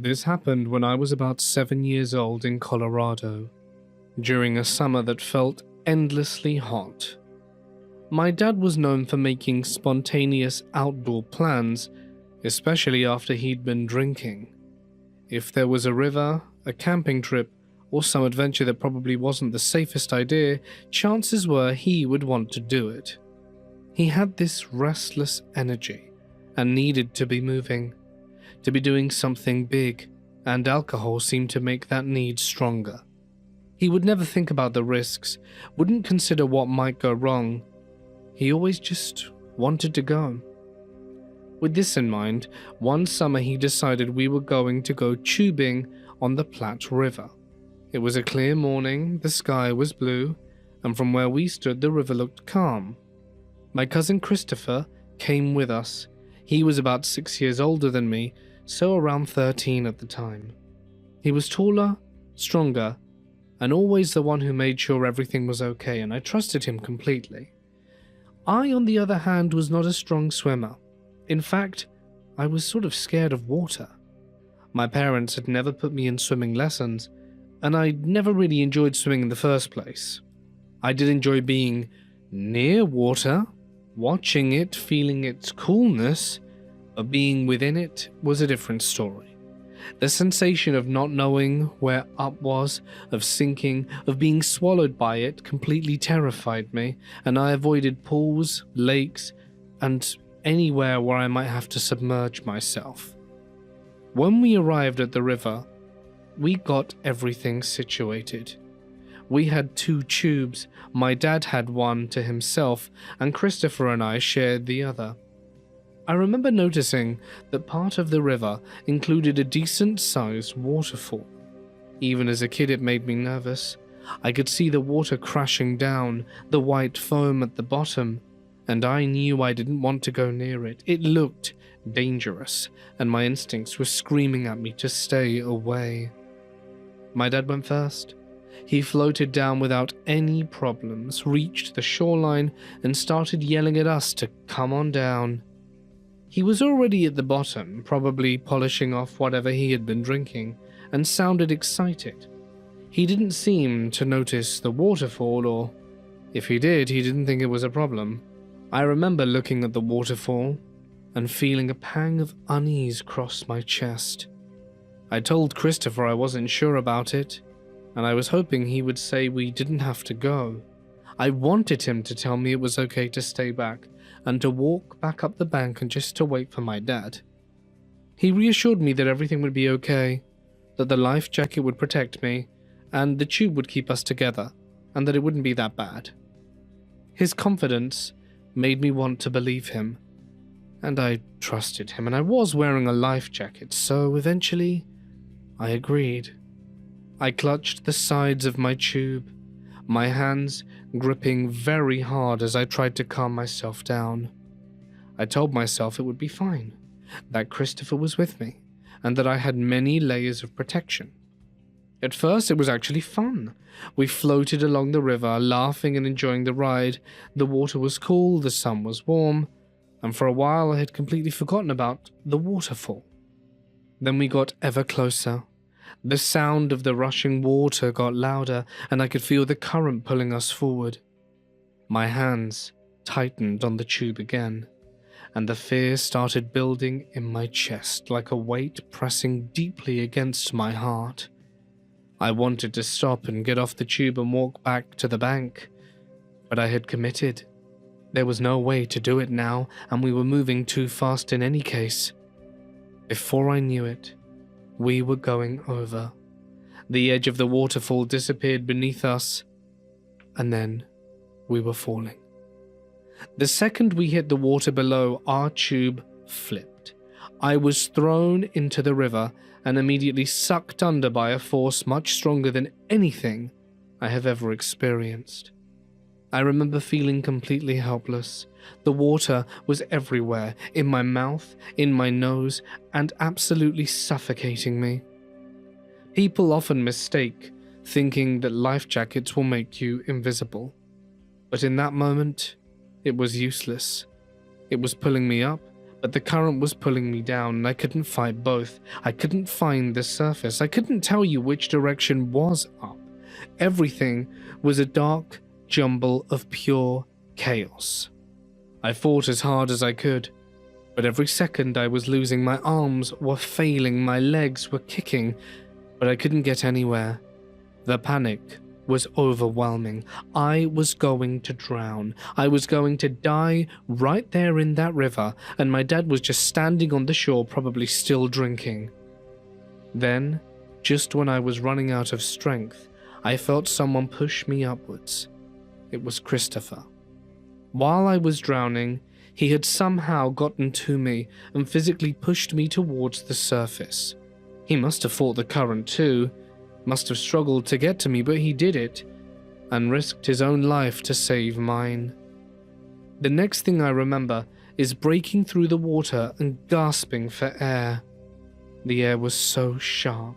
This happened when I was about 7 years old in Colorado, during a summer that felt endlessly hot. My dad was known for making spontaneous outdoor plans, especially after he'd been drinking. If there was a river, a camping trip, or some adventure that probably wasn't the safest idea, chances were he would want to do it. He had this restless energy and needed to be moving, to be doing something big, and alcohol seemed to make that need stronger. He would never think about the risks, wouldn't consider what might go wrong. He always just wanted to go. With this in mind, one summer he decided we were going to go tubing on the Platte River. It was a clear morning, the sky was blue, and from where we stood the river looked calm. My cousin Christopher came with us. He was about 6 years older than me, so around 13 at the time. He was taller, stronger, and always the one who made sure everything was okay, and I trusted him completely. I, on the other hand, was not a strong swimmer. In fact, I was sort of scared of water. My parents had never put me in swimming lessons, and I never really enjoyed swimming in the first place. I did enjoy being near water, watching it, feeling its coolness, but being within it was a different story. The sensation of not knowing where up was, of sinking, of being swallowed by it completely terrified me, and I avoided pools, lakes, and anywhere where I might have to submerge myself. When we arrived at the river, we got everything situated. We had 2 tubes, my dad had one to himself, and Christopher and I shared the other. I remember noticing that part of the river included a decent-sized waterfall. Even as a kid it made me nervous. I could see the water crashing down, the white foam at the bottom, and I knew I didn't want to go near it. It looked dangerous, and my instincts were screaming at me to stay away. My dad went first. He floated down without any problems, reached the shoreline, and started yelling at us to come on down. He was already at the bottom, probably polishing off whatever he had been drinking, and sounded excited. He didn't seem to notice the waterfall, or if he did, he didn't think it was a problem. I remember looking at the waterfall and feeling a pang of unease cross my chest. I told Christopher I wasn't sure about it, and I was hoping he would say we didn't have to go. I wanted him to tell me it was okay to stay back, and to walk back up the bank and just to wait for my dad. He reassured me that everything would be okay, that the life jacket would protect me, and the tube would keep us together, and that it wouldn't be that bad. His confidence made me want to believe him, and I trusted him, and I was wearing a life jacket, so eventually I agreed. I clutched the sides of my tube, my hands gripping very hard as I tried to calm myself down. I told myself it would be fine, that Christopher was with me, and that I had many layers of protection. At first, it was actually fun. We floated along the river, laughing and enjoying the ride. The water was cool, the sun was warm, and for a while I had completely forgotten about the waterfall. Then we got ever closer. The sound of the rushing water got louder, and I could feel the current pulling us forward. My hands tightened on the tube again, and the fear started building in my chest like a weight pressing deeply against my heart. I wanted to stop and get off the tube and walk back to the bank, but I had committed. There was no way to do it now, and we were moving too fast in any case. Before I knew it, we were going over. The edge of the waterfall disappeared beneath us, and then we were falling. The second we hit the water below, our tube flipped. I was thrown into the river and immediately sucked under by a force much stronger than anything I have ever experienced. I remember feeling completely helpless. The water was everywhere, in my mouth, in my nose, and absolutely suffocating me. People often mistake thinking that life jackets will make you invisible. But in that moment, it was useless. It was pulling me up, but the current was pulling me down and I couldn't fight both. I couldn't find the surface. I couldn't tell you which direction was up. Everything was a dark jumble of pure chaos. I fought as hard as I could, but every second I was losing. My arms were failing, my legs were kicking, but I couldn't get anywhere. The panic was overwhelming. I was going to drown. I was going to die right there in that river, and my dad was just standing on the shore, probably still drinking. Then, just when I was running out of strength, I felt someone push me upwards. It was Christopher. While I was drowning, he had somehow gotten to me and physically pushed me towards the surface. He must have fought the current too, must have struggled to get to me, but he did it, and risked his own life to save mine. The next thing I remember is breaking through the water and gasping for air. The air was so sharp,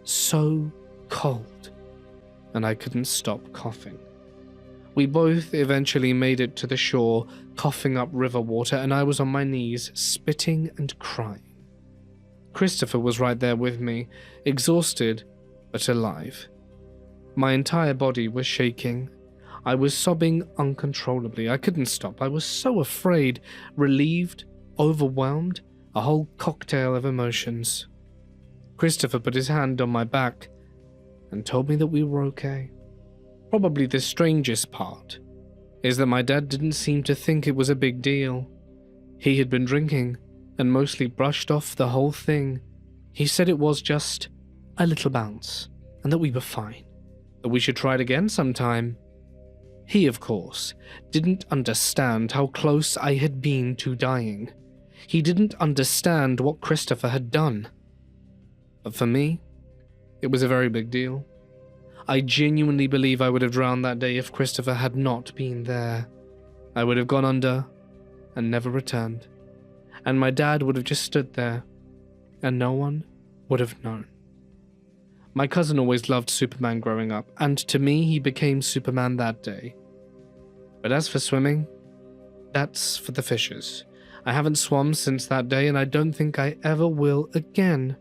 so cold, and I couldn't stop coughing. We both eventually made it to the shore, coughing up river water, and I was on my knees, spitting and crying. Christopher was right there with me, exhausted but alive. My entire body was shaking. I was sobbing uncontrollably. I couldn't stop. I was so afraid, relieved, overwhelmed, a whole cocktail of emotions. Christopher put his hand on my back and told me that we were okay. Probably the strangest part is that my dad didn't seem to think it was a big deal. He had been drinking and mostly brushed off the whole thing. He said it was just a little bounce and that we were fine, that we should try it again sometime. He, of course, didn't understand how close I had been to dying. He didn't understand what Christopher had done. But for me, it was a very big deal. I genuinely believe I would have drowned that day if Christopher had not been there. I would have gone under and never returned. And my dad would have just stood there, and no one would have known. My cousin always loved Superman growing up, and to me he became Superman that day. But as for swimming, that's for the fishes. I haven't swum since that day, and I don't think I ever will again.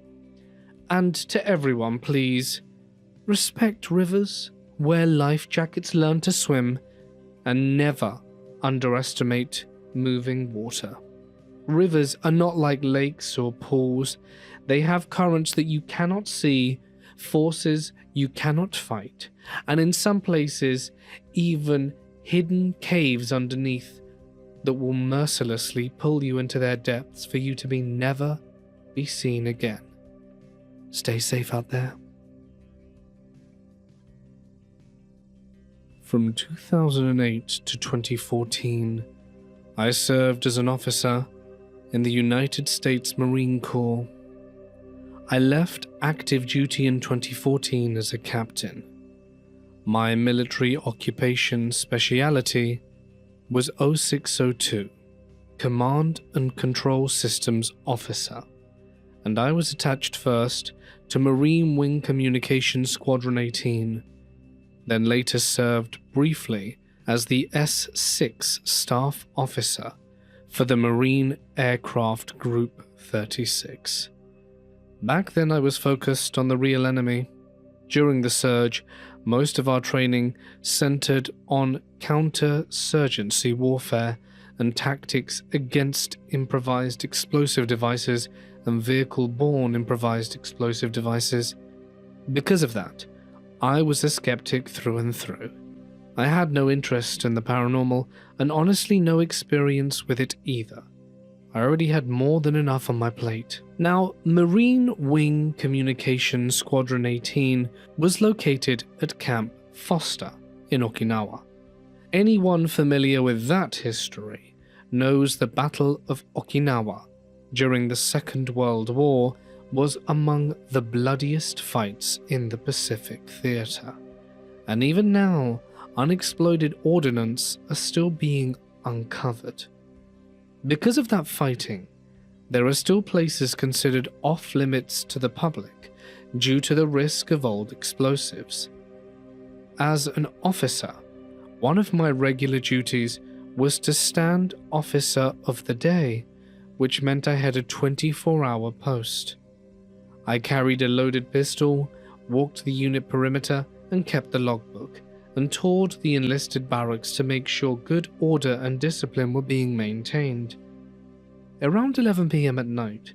And to everyone, please, respect rivers, wear life jackets, learn to swim, and never underestimate moving water. Rivers are not like lakes or pools. They have currents that you cannot see, forces you cannot fight, and in some places, even hidden caves underneath that will mercilessly pull you into their depths for you to never be seen again. Stay safe out there. From 2008 to 2014, I served as an officer in the United States Marine Corps. I left active duty in 2014 as a captain. My military occupation speciality was 0602, Command and Control Systems Officer, and I was attached first to Marine Wing Communications Squadron 18, then later served briefly as the S6 Staff Officer for the Marine Aircraft Group 36. Back then I was focused on the real enemy. During the surge, most of our training centered on counterinsurgency warfare and tactics against improvised explosive devices and vehicle-borne improvised explosive devices. Because of that, I was a skeptic through and through. I had no interest in the paranormal and honestly no experience with it either. I already had more than enough on my plate. Now, Marine Wing Communications Squadron 18 was located at Camp Foster in Okinawa. Anyone familiar with that history knows the Battle of Okinawa during the Second World War was among the bloodiest fights in the Pacific Theater. And even now, unexploded ordnance are still being uncovered. Because of that fighting, there are still places considered off-limits to the public due to the risk of old explosives. As an officer, one of my regular duties was to stand officer of the day which meant I had a 24-hour post. I carried a loaded pistol, walked the unit perimeter, and kept the logbook, and toured the enlisted barracks to make sure good order and discipline were being maintained. Around 11 p.m. at night,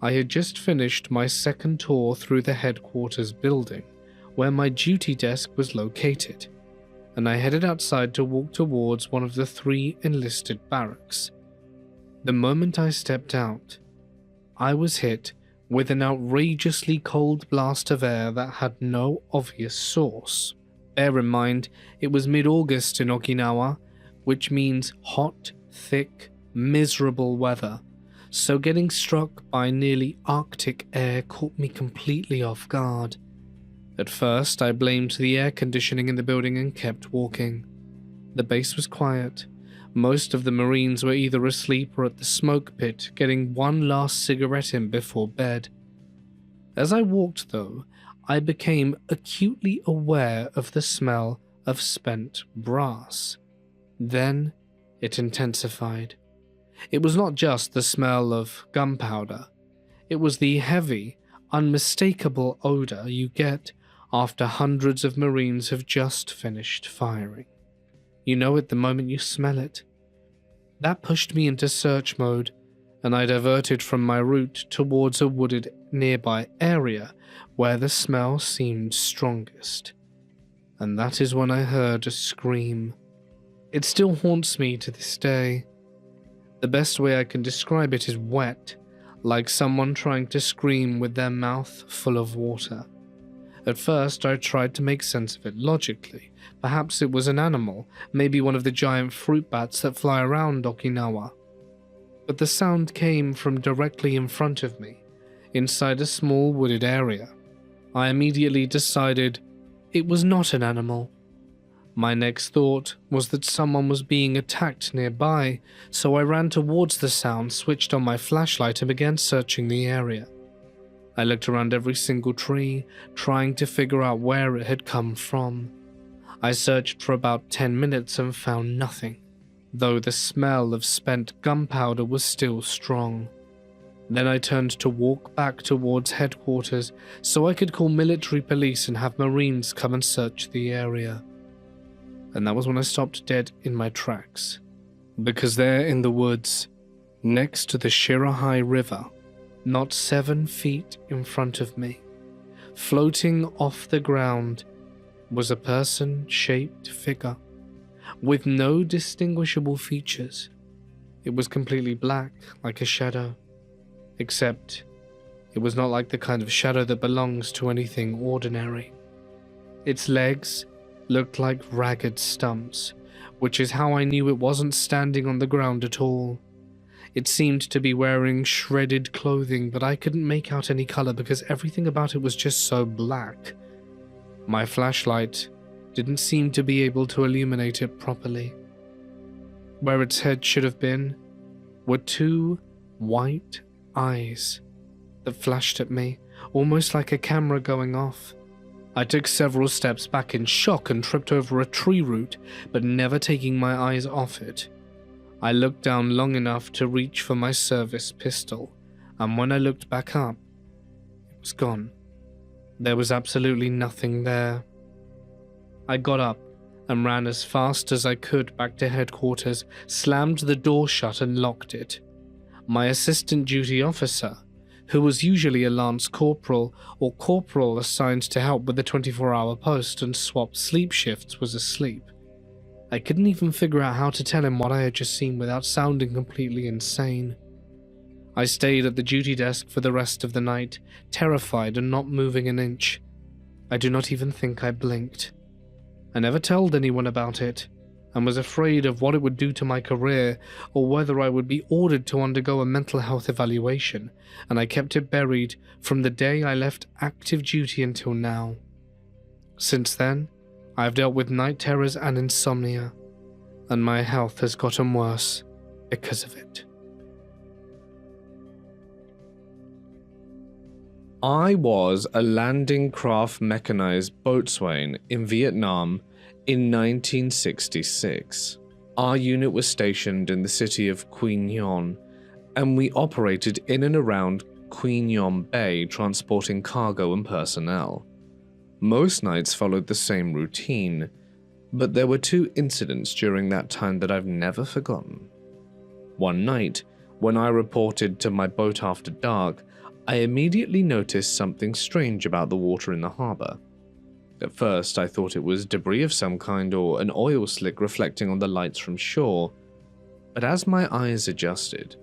I had just finished my second tour through the headquarters building, where my duty desk was located, and I headed outside to walk towards one of the 3 enlisted barracks. The moment I stepped out, I was hit with an outrageously cold blast of air that had no obvious source. Bear in mind, it was mid-August in Okinawa, which means hot, thick, miserable weather, so getting struck by nearly Arctic air caught me completely off guard. At first, I blamed the air conditioning in the building and kept walking. The base was quiet. Most of the Marines were either asleep or at the smoke pit, getting one last cigarette in before bed. As I walked, though, I became acutely aware of the smell of spent brass. Then it intensified. It was not just the smell of gunpowder. It was the heavy, unmistakable odor you get after hundreds of Marines have just finished firing. You know it the moment you smell it. That pushed me into search mode, and I diverted from my route towards a wooded nearby area where the smell seemed strongest. And that is when I heard a scream. It still haunts me to this day. The best way I can describe it is wet, like someone trying to scream with their mouth full of water. At first, I tried to make sense of it logically. Perhaps it was an animal, maybe one of the giant fruit bats that fly around Okinawa. But the sound came from directly in front of me, inside a small wooded area. I immediately decided it was not an animal. My next thought was that someone was being attacked nearby, so I ran towards the sound, switched on my flashlight, and began searching the area. I looked around every single tree, trying to figure out where it had come from. I searched for about 10 minutes and found nothing, though the smell of spent gunpowder was still strong. Then I turned to walk back towards headquarters so I could call military police and have Marines come and search the area. And that was when I stopped dead in my tracks, because there in the woods, next to the Shirahai River, not 7 feet in front of me, floating off the ground, was a person-shaped figure with no distinguishable features. It was completely black, like a shadow, except it was not like the kind of shadow that belongs to anything ordinary. Its legs looked like ragged stumps, which is how I knew it wasn't standing on the ground at all. It seemed to be wearing shredded clothing, but I couldn't make out any color because everything about it was just so black. My flashlight didn't seem to be able to illuminate it properly. Where its head should have been were 2 white eyes that flashed at me, almost like a camera going off. I took several steps back in shock and tripped over a tree root, but never taking my eyes off it. I looked down long enough to reach for my service pistol, and when I looked back up, it was gone. There was absolutely nothing there. I got up and ran as fast as I could back to headquarters, slammed the door shut and locked it. My assistant duty officer, who was usually a lance corporal or corporal assigned to help with the 24-hour post and swap sleep shifts, was asleep. I couldn't even figure out how to tell him what I had just seen without sounding completely insane. I stayed at the duty desk for the rest of the night, terrified and not moving an inch. I do not even think I blinked. I never told anyone about it, and was afraid of what it would do to my career or whether I would be ordered to undergo a mental health evaluation, and I kept it buried from the day I left active duty until now. Since then, I have dealt with night terrors and insomnia, and my health has gotten worse because of it. I was a landing craft mechanized boatswain in Vietnam in 1966. Our unit was stationed in the city of Quy Nhon, and we operated in and around Queen Yom Bay, transporting cargo and personnel. Most nights followed the same routine, but there were two incidents during that time that I've never forgotten. One night, when I reported to my boat after dark, I immediately noticed something strange about the water in the harbor. At first, I thought it was debris of some kind or an oil slick reflecting on the lights from shore, but as my eyes adjusted,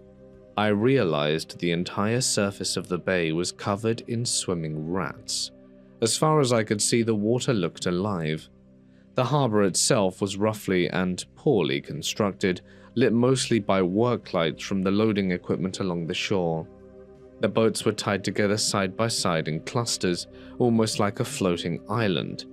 I realized the entire surface of the bay was covered in swimming rats. As far as I could see, the water looked alive. The harbor itself was roughly and poorly constructed, lit mostly by work lights from the loading equipment along the shore. The boats were tied together side by side in clusters, almost like a floating island.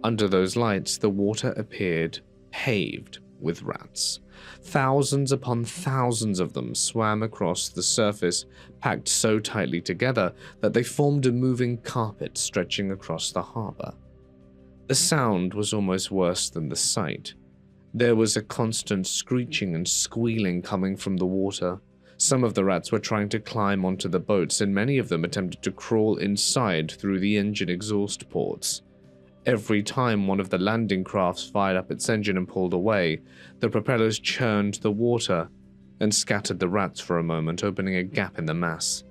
Under those lights, the water appeared paved with rats. Thousands upon thousands of them swam across the surface, packed so tightly together that they formed a moving carpet stretching across the harbor. The sound was almost worse than the sight. There was a constant screeching and squealing coming from the water. Some of the rats were trying to climb onto the boats, and many of them attempted to crawl inside through the engine exhaust ports. Every time one of the landing crafts fired up its engine and pulled away, the propellers churned the water and scattered the rats for a moment, opening a gap in the mass.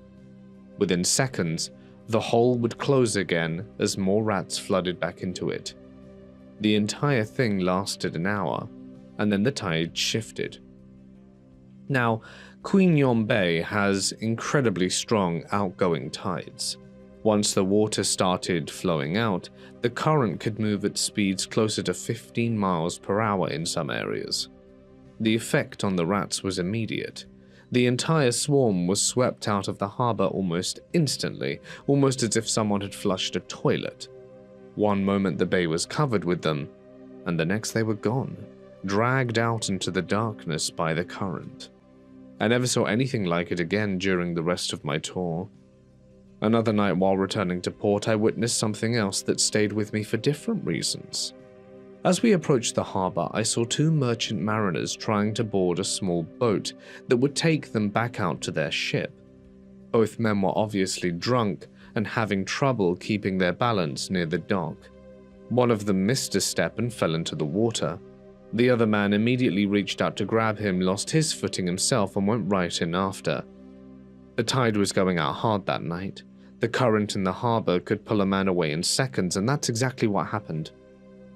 Within seconds, the hole would close again as more rats flooded back into it. The entire thing lasted an hour, and then the tide shifted. Now, Queen Yom Bay has incredibly strong outgoing tides. Once the water started flowing out, the current could move at speeds closer to 15 miles per hour in some areas. The effect on the rats was immediate. The entire swarm was swept out of the harbor almost instantly, almost as if someone had flushed a toilet. One moment the bay was covered with them, and the next they were gone, dragged out into the darkness by the current. I never saw anything like it again during the rest of my tour. Another night while returning to port, I witnessed something else that stayed with me for different reasons. As we approached the harbor, I saw two merchant mariners trying to board a small boat that would take them back out to their ship. Both men were obviously drunk and having trouble keeping their balance near the dock. One of them missed a step and fell into the water. The other man immediately reached out to grab him, lost his footing himself, and went right in after. The tide was going out hard that night. The current in the harbor could pull a man away in seconds, and that's exactly what happened.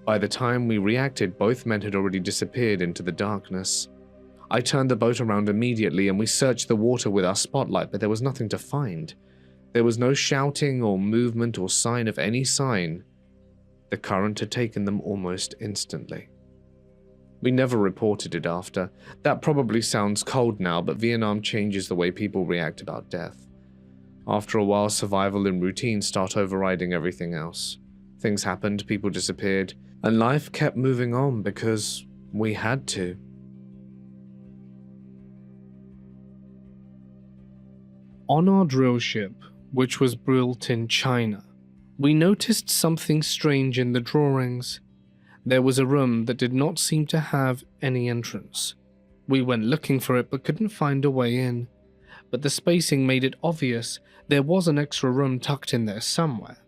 By the time we reacted, both men had already disappeared into the darkness. I turned the boat around immediately, and we searched the water with our spotlight, but there was nothing to find. There was no shouting or movement or sign of any sign. The current had taken them almost instantly. We never reported it after. That probably sounds cold now, but Vietnam changes the way people react about death. After a while, survival and routine start overriding everything else. Things happened, people disappeared, and life kept moving on because we had to. On our drill ship, which was built in China, we noticed something strange in the drawings. There was a room that did not seem to have any entrance. We went looking for it but couldn't find a way in. But the spacing made it obvious there was an extra room tucked in there somewhere.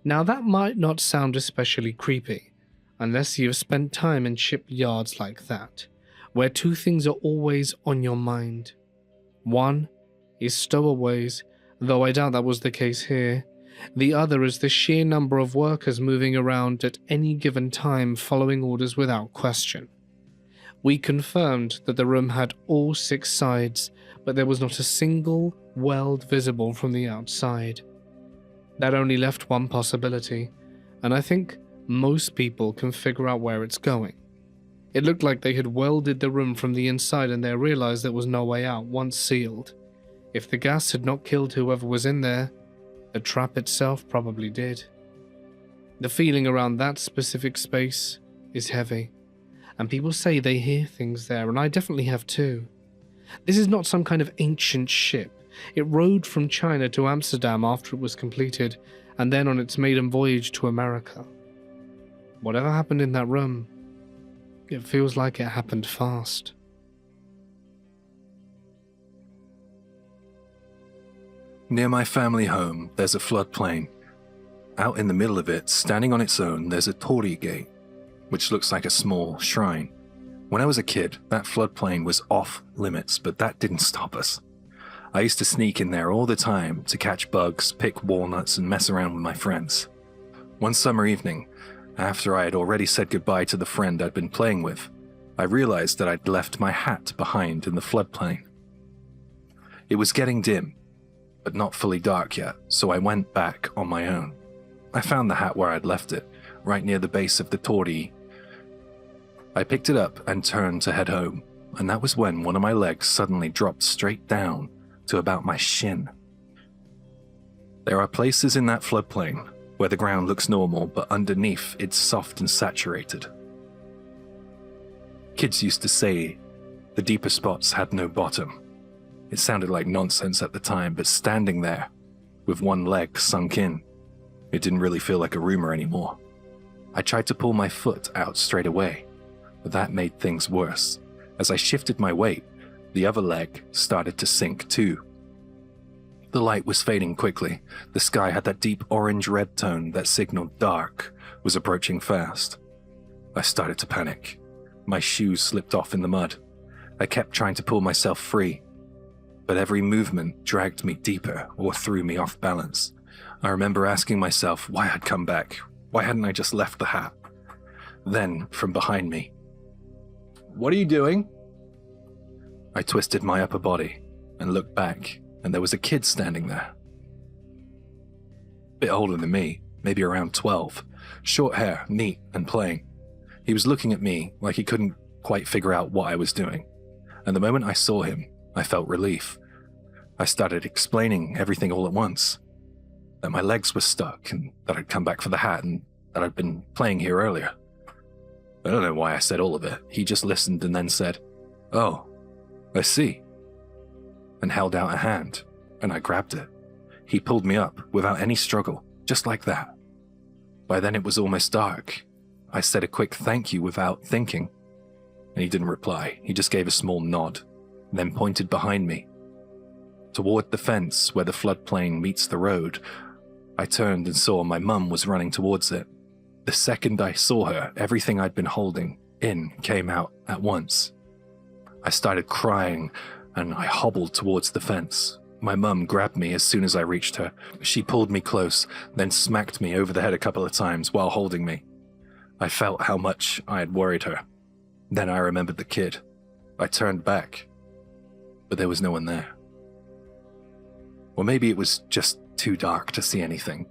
Now that might not sound especially creepy, unless you've spent time in shipyards like that, where two things are always on your mind. One is stowaways, though I doubt that was the case here. The other is the sheer number of workers moving around at any given time following orders without question. We confirmed that the room had all 6 sides, but there was not a single weld visible from the outside. That only left one possibility, and I think most people can figure out where it's going. It looked like they had welded the room from the inside and they realized there was no way out once sealed. If the gas had not killed whoever was in there, the trap itself probably did. The feeling around that specific space is heavy, and people say they hear things there, and I definitely have too. This is not some kind of ancient ship. It rode from China to Amsterdam after it was completed, and then on its maiden voyage to America. Whatever happened in that room, it feels like it happened fast. Near my family home, there's a floodplain. Out in the middle of it, standing on its own, there's a torii gate, which looks like a small shrine. When I was a kid, that floodplain was off limits, but that didn't stop us. I used to sneak in there all the time to catch bugs, pick walnuts, and mess around with my friends. One summer evening, after I had already said goodbye to the friend I'd been playing with, I realized that I'd left my hat behind in the floodplain. It was getting dim, but not fully dark yet, so I went back on my own. I found the hat where I'd left it, right near the base of the torii. I picked it up and turned to head home, and that was when one of my legs suddenly dropped straight down to about my shin. There are places in that floodplain where the ground looks normal, but underneath it's soft and saturated. Kids used to say the deeper spots had no bottom. It sounded like nonsense at the time, but standing there, with one leg sunk in, it didn't really feel like a rumor anymore. I tried to pull my foot out straight away, but that made things worse. As I shifted my weight, the other leg started to sink too. The light was fading quickly. The sky had that deep orange-red tone that signaled dark was approaching fast. I started to panic. My shoes slipped off in the mud. I kept trying to pull myself free, but every movement dragged me deeper or threw me off balance. I remember asking myself why I'd come back. Why hadn't I just left the hat? Then, from behind me, "What are you doing?" I twisted my upper body and looked back, and there was a kid standing there. A bit older than me, maybe around 12. Short hair, neat, and playing. He was looking at me like he couldn't quite figure out what I was doing. And the moment I saw him, I felt relief. I started explaining everything all at once. That my legs were stuck, and that I'd come back for the hat, and that I'd been playing here earlier. I don't know why I said all of it. He just listened and then said, "Oh, I see," and held out a hand, and I grabbed it. He pulled me up without any struggle, just like that. By then it was almost dark. I said a quick thank you without thinking, and he didn't reply. He just gave a small nod, then pointed behind me. Toward the fence where the floodplain meets the road, I turned and saw my mum was running towards it. The second I saw her, everything I'd been holding in came out at once. I started crying, and I hobbled towards the fence. My mum grabbed me as soon as I reached her. She pulled me close, then smacked me over the head a couple of times while holding me. I felt how much I had worried her. Then I remembered the kid. I turned back, but there was no one there. Or maybe it was just too dark to see anything.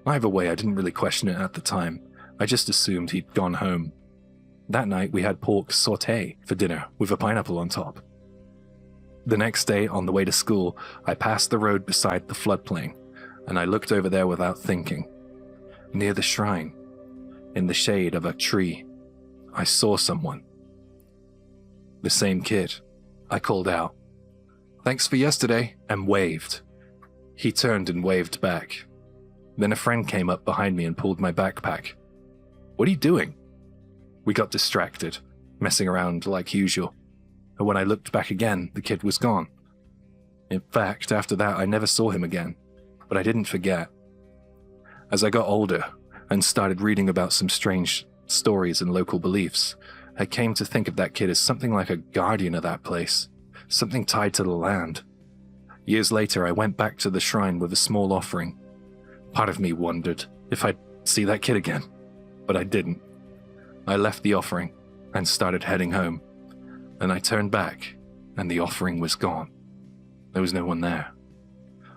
Either way, I didn't really question it at the time. I just assumed he'd gone home. That night we had pork sauté for dinner with a pineapple on top. The next day, on the way to school, I passed the road beside the floodplain, and I looked over there without thinking. Near the shrine, in the shade of a tree, I saw someone. The same kid. I called out, "Thanks for yesterday," and waved. He turned and waved back. Then a friend came up behind me and pulled my backpack. "What are you doing?" We got distracted, messing around like usual. And when I looked back again, the kid was gone. In fact, after that, I never saw him again, but I didn't forget. As I got older and started reading about some strange stories and local beliefs, I came to think of that kid as something like a guardian of that place, something tied to the land. Years later, I went back to the shrine with a small offering. Part of me wondered if I'd see that kid again, but I didn't. I left the offering and started heading home, and I turned back, and the offering was gone. There was no one there.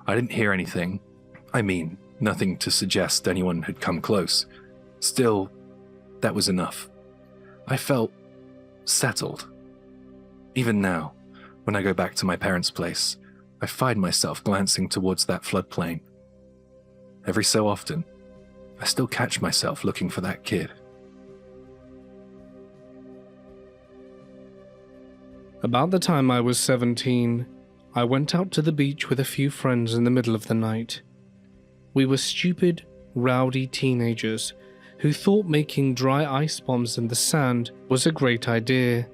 I didn't hear anything. I mean, nothing to suggest anyone had come close. Still, that was enough. I felt settled. Even now, when I go back to my parents' place, I find myself glancing towards that floodplain. Every so often, I still catch myself looking for that kid. About the time I was 17, I went out to the beach with a few friends in the middle of the night. We were stupid, rowdy teenagers who thought making dry ice bombs in the sand was a great idea,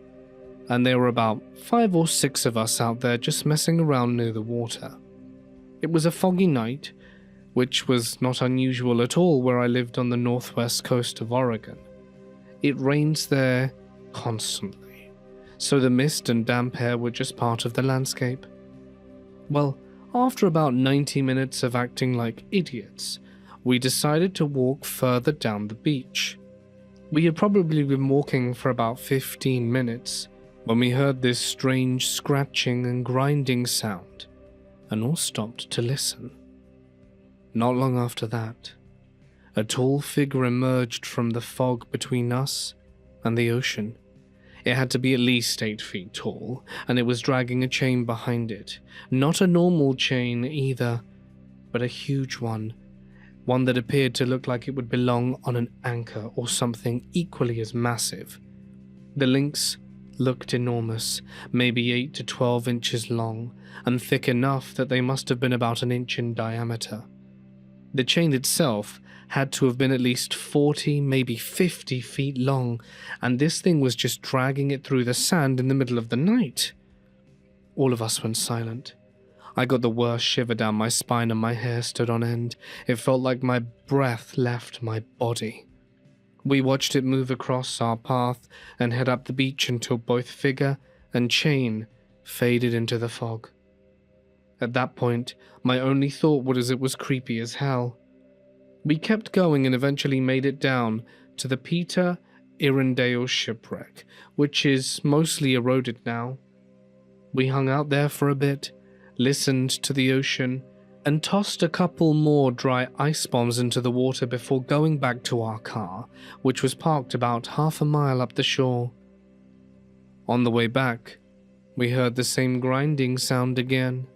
and there were about 5 or 6 of us out there just messing around near the water. It was a foggy night, which was not unusual at all where I lived on the northwest coast of Oregon. It rains there constantly, so the mist and damp air were just part of the landscape. Well, after about 90 minutes of acting like idiots, we decided to walk further down the beach. We had probably been walking for about 15 minutes when we heard this strange scratching and grinding sound, and all stopped to listen. Not long after that, a tall figure emerged from the fog between us and the ocean. It had to be at least 8 feet tall, and it was dragging a chain behind it. Not a normal chain either, but a huge one that appeared to look like it would belong on an anchor or something equally as massive. The links looked enormous, maybe 8 to 12 inches long, and thick enough that they must have been about an inch in diameter. The chain itself had to have been at least 40, maybe 50 feet long, and this thing was just dragging it through the sand in the middle of the night. All of us went silent. I got the worst shiver down my spine and my hair stood on end. It felt like my breath left my body. We watched it move across our path and head up the beach until both figure and chain faded into the fog. At that point, my only thought was it was creepy as hell. We kept going and eventually made it down to the Peter Irondale shipwreck, which is mostly eroded now. We hung out there for a bit, listened to the ocean, and tossed a couple more dry ice bombs into the water before going back to our car, which was parked about half a mile up the shore. On the way back, we heard the same grinding sound again.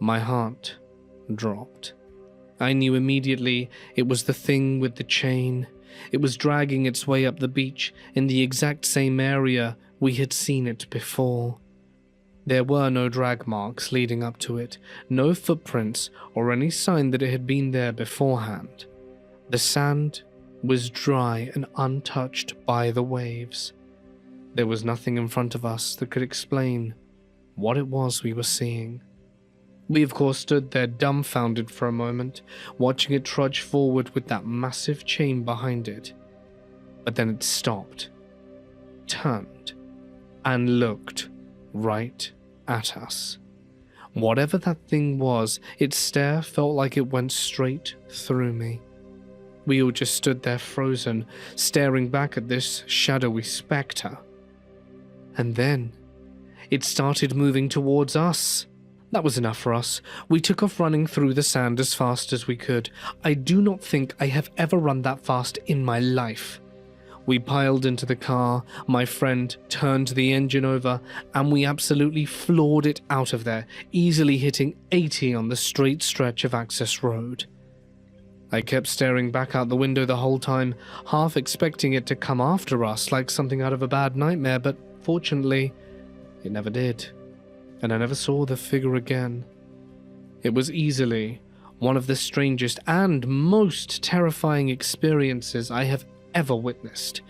My heart dropped. I knew immediately it was the thing with the chain. It was dragging its way up the beach in the exact same area we had seen it before. There were no drag marks leading up to it, no footprints or any sign that it had been there beforehand. The sand was dry and untouched by the waves. There was nothing in front of us that could explain what it was we were seeing. We of course stood there dumbfounded for a moment, watching it trudge forward with that massive chain behind it. But then it stopped, turned, and looked right at us. Whatever that thing was, its stare felt like it went straight through me. We all just stood there frozen, staring back at this shadowy spectre. And then it started moving towards us. That was enough for us. We took off running through the sand as fast as we could. I do not think I have ever run that fast in my life. We piled into the car, my friend turned the engine over, and we absolutely floored it out of there, easily hitting 80 on the straight stretch of access road. I kept staring back out the window the whole time, half expecting it to come after us like something out of a bad nightmare, but fortunately, it never did, and I never saw the figure again. It was easily one of the strangest and most terrifying experiences I have ever witnessed.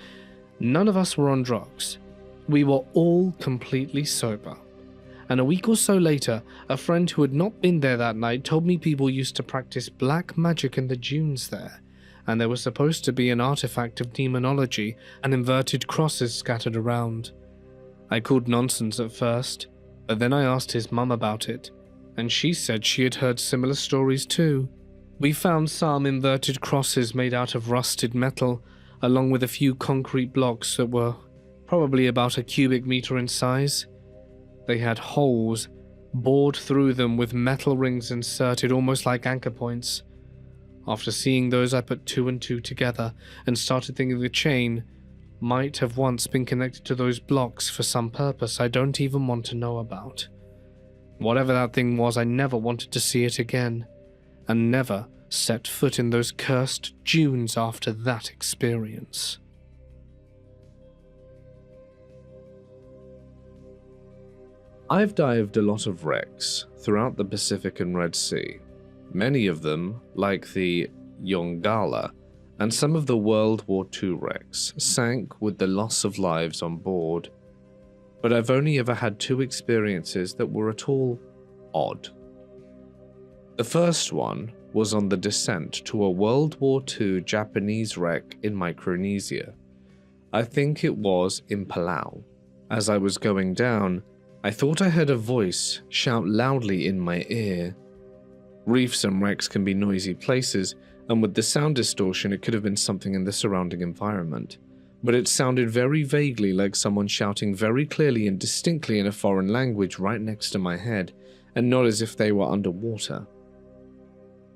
None of us were on drugs. We were all completely sober. And a week or so later, a friend who had not been there that night told me people used to practice black magic in the dunes there, and there was supposed to be an artifact of demonology and inverted crosses scattered around. I called nonsense at first, but then I asked his mum about it, and she said she had heard similar stories too. We found some inverted crosses made out of rusted metal, along with a few concrete blocks that were probably about a cubic meter in size. They had holes bored through them with metal rings inserted almost like anchor points. After seeing those, I put 2 and 2 together and started thinking the chain might have once been connected to those blocks for some purpose I don't even want to know about. Whatever that thing was, I never wanted to see it again, and never set foot in those cursed dunes after that experience. I've dived a lot of wrecks throughout the Pacific and Red Sea. Many of them, like the Yongala and some of the World War II wrecks, sank with the loss of lives on board. But I've only ever had 2 experiences that were at all odd. The first one was on the descent to a World War II Japanese wreck in Micronesia. I think it was in Palau. As I was going down, I thought I heard a voice shout loudly in my ear. Reefs and wrecks can be noisy places, and with the sound distortion it could have been something in the surrounding environment. But it sounded very vaguely like someone shouting very clearly and distinctly in a foreign language right next to my head, and not as if they were underwater.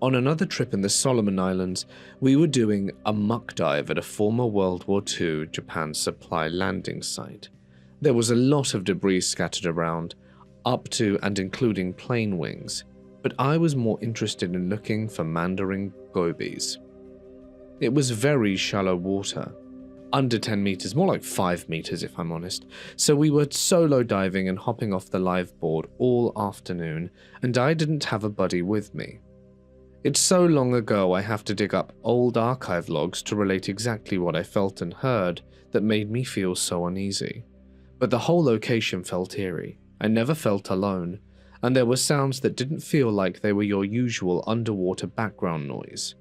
On another trip in the Solomon Islands, we were doing a muck dive at a former World War II Japan supply landing site. There was a lot of debris scattered around, up to and including plane wings, but I was more interested in looking for mandarin gobies. It was very shallow water, under 10 meters, more like 5 meters if I'm honest, so we were solo diving and hopping off the live board all afternoon, and I didn't have a buddy with me. It's so long ago I have to dig up old archive logs to relate exactly what I felt and heard that made me feel so uneasy. But the whole location felt eerie. I never felt alone, and there were sounds that didn't feel like they were your usual underwater background noise.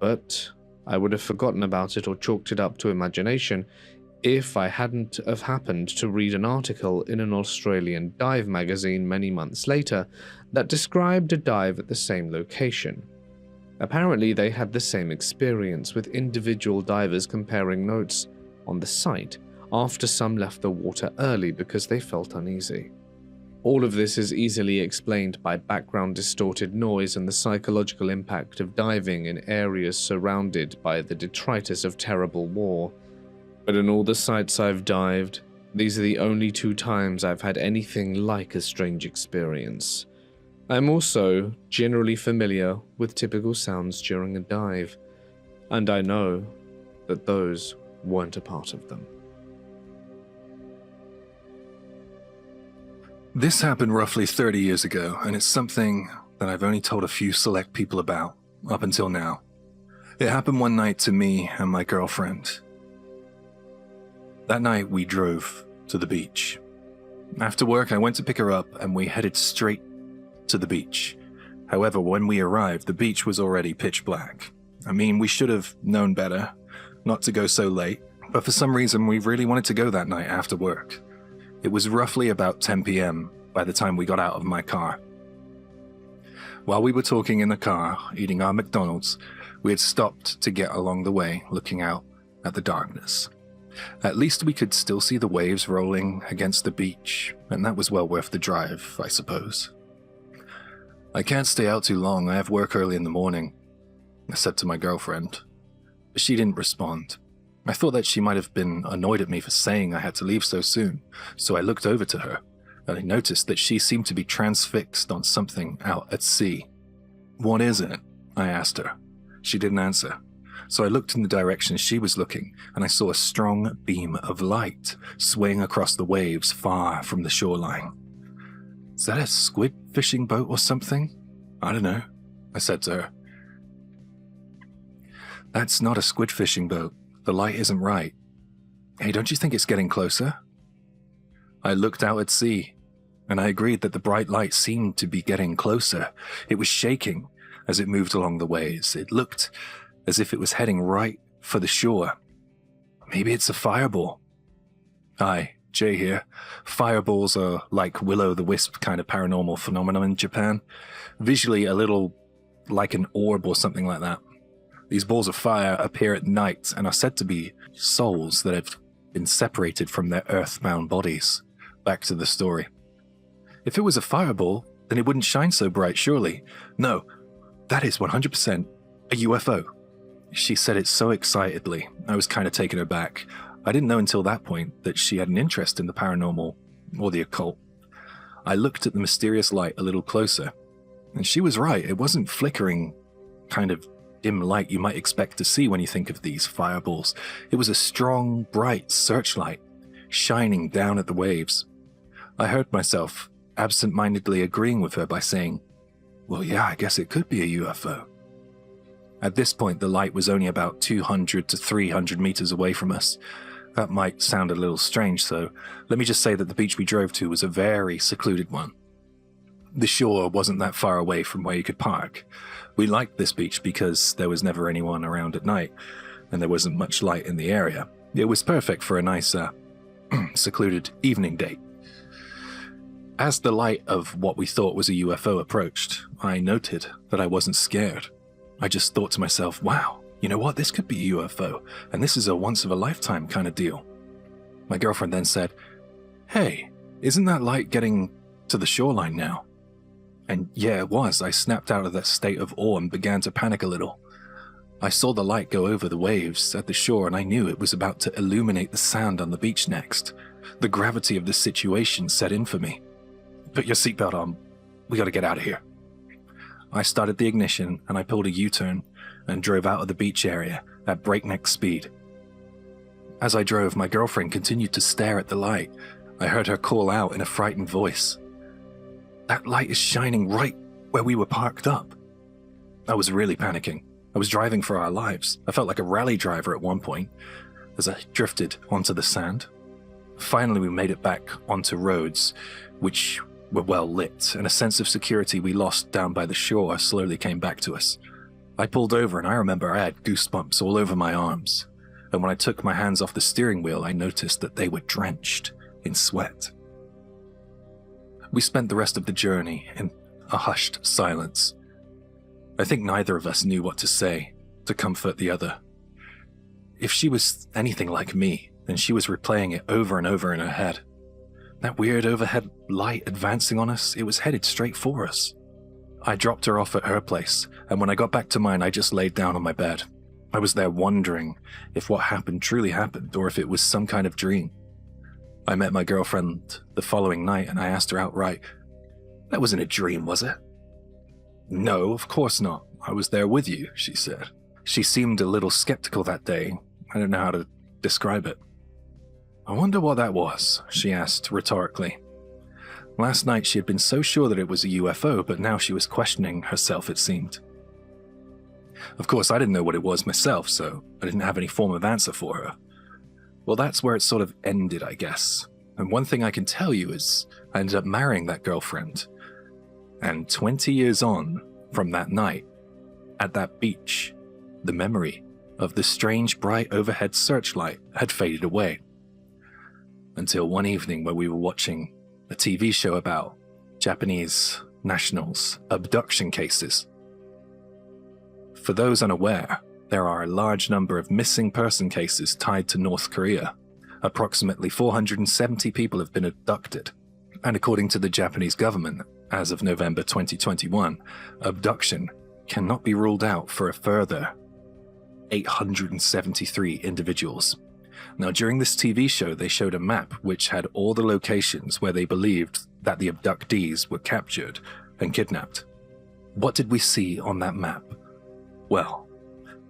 But I would have forgotten about it or chalked it up to imagination if I hadn't have happened to read an article in an Australian dive magazine many months later that described a dive at the same location. Apparently they had the same experience, with individual divers comparing notes on the site after some left the water early because they felt uneasy. All of this is easily explained by background distorted noise and the psychological impact of diving in areas surrounded by the detritus of terrible war. But in all the sites I've dived, these are the only 2 times I've had anything like a strange experience. I'm also generally familiar with typical sounds during a dive, and I know that those weren't a part of them. This happened roughly 30 years ago, and it's something that I've only told a few select people about, up until now. It happened one night to me and my girlfriend. That night we drove to the beach. After work I went to pick her up and we headed straight to the beach. However, when we arrived, the beach was already pitch black. I mean, we should have known better, not to go so late, but for some reason we really wanted to go that night after work. It was roughly about 10 p.m. by the time we got out of my car. While we were talking in the car, eating our McDonald's, we had stopped to get along the way, looking out at the darkness. At least we could still see the waves rolling against the beach, and that was well worth the drive, I suppose. "I can't stay out too long, I have work early in the morning," I said to my girlfriend. But she didn't respond. I thought that she might have been annoyed at me for saying I had to leave so soon, so I looked over to her, and I noticed that she seemed to be transfixed on something out at sea. "What is it?" I asked her. She didn't answer. So I looked in the direction she was looking, and I saw a strong beam of light swaying across the waves far from the shoreline. "Is that a squid fishing boat or something?" "I don't know," I said to her. "That's not a squid fishing boat. The light isn't right. Hey, don't you think it's getting closer?" I looked out at sea, and I agreed that the bright light seemed to be getting closer. It was shaking as it moved along the waves. It looked as if it was heading right for the shore. "Maybe it's a fireball." "Hi, Jay here. Fireballs are like will-o'-the-wisp kind of paranormal phenomenon in Japan. Visually a little like an orb or something like that. These balls of fire appear at night and are said to be souls that have been separated from their earthbound bodies." Back to the story. "If it was a fireball, then it wouldn't shine so bright, surely. No, that is 100% a UFO." She said it so excitedly, I was kind of taken aback. I didn't know until that point that she had an interest in the paranormal or the occult. I looked at the mysterious light a little closer, and she was right. It wasn't flickering kind of dim light you might expect to see when you think of these fireballs. It was a strong, bright searchlight shining down at the waves. I heard myself absent-mindedly agreeing with her by saying, "Well, yeah, I guess it could be a UFO." At this point, the light was only about 200 to 300 meters away from us. That might sound a little strange, so let me just say that the beach we drove to was a very secluded one. The shore wasn't that far away from where you could park. We liked this beach because there was never anyone around at night, and there wasn't much light in the area. It was perfect for a nice, secluded evening date. As the light of what we thought was a UFO approached, I noted that I wasn't scared. I just thought to myself, wow, you know what, this could be a UFO, and this is a once-of-a-lifetime kind of deal. My girlfriend then said, hey, isn't that light getting to the shoreline now? And yeah, it was. I snapped out of that state of awe and began to panic a little. I saw the light go over the waves at the shore, and I knew it was about to illuminate the sand on the beach next. The gravity of the situation set in for me. Put your seatbelt on. We gotta get out of here. I started the ignition, and I pulled a U-turn and drove out of the beach area at breakneck speed. As I drove, my girlfriend continued to stare at the light. I heard her call out in a frightened voice. That light is shining right where we were parked up. I was really panicking. I was driving for our lives. I felt like a rally driver at one point as I drifted onto the sand. Finally, we made it back onto roads, which were well lit, and a sense of security we lost down by the shore slowly came back to us. I pulled over, and I remember I had goosebumps all over my arms, and when I took my hands off the steering wheel, I noticed that they were drenched in sweat. We spent the rest of the journey in a hushed silence. I think neither of us knew what to say to comfort the other. If she was anything like me, then she was replaying it over and over in her head. That weird overhead light advancing on us, it was headed straight for us. I dropped her off at her place, and when I got back to mine, I just laid down on my bed. I was there wondering if what happened truly happened, or if it was some kind of dream. I met my girlfriend the following night, and I asked her outright, "That wasn't a dream, was it?" "No, of course not. I was there with you," she said. She seemed a little skeptical that day. I don't know how to describe it. "I wonder what that was," she asked rhetorically. Last night she had been so sure that it was a UFO, but now she was questioning herself, it seemed. Of course, I didn't know what it was myself, so I didn't have any form of answer for her. Well, that's where it sort of ended, I guess. And one thing I can tell you is I ended up marrying that girlfriend. And 20 years on from that night, at that beach, the memory of the strange bright overhead searchlight had faded away. Until one evening where we were watching a TV show about Japanese nationals' abduction cases. For those unaware, there are a large number of missing person cases tied to North Korea. Approximately 470 people have been abducted, and according to the Japanese government, as of November 2021, abduction cannot be ruled out for a further 873 individuals. Now, during this TV show, they showed a map which had all the locations where they believed that the abductees were captured and kidnapped. What did we see on that map? Well,